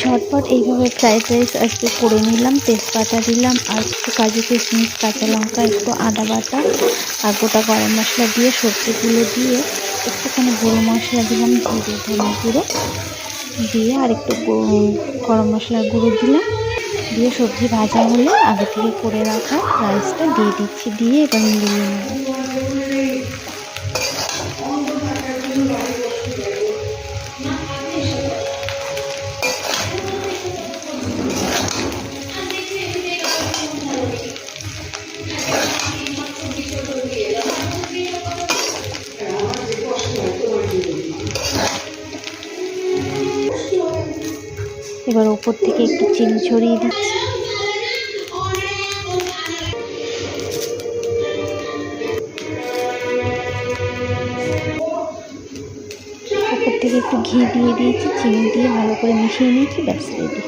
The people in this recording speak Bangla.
ঝটপট এইভাবে ফ্রাইড রাইস আজকে করে নিলাম। তেজপাতা দিলাম আর একটু কাজু কিশমিশ, কাঁচা লঙ্কা, একটু আদা বাটা আর গোটা গরম মশলা দিয়ে সবজিগুলো দিয়ে একটুখানি গুঁড়ো মশলা দিলাম, জিরে ধনে গুঁড়ো দিয়ে আর একটু গরম মশলার গুঁড়ো দিলাম। দিয়ে সবজি ভাজা হলে আগে থেকে করে রাখা রাইসটা দিয়ে দিচ্ছি, দিয়ে এবার মিলিয়ে নেব। এবার ওপর থেকে একটু চিনি ছড়িয়ে দিচ্ছি। ওপর থেকে একটু ঘি দিয়ে দিয়েছি, চিনি দিয়ে ভালো করে মিশিয়ে নিয়েছি, ব্যাস রেডি।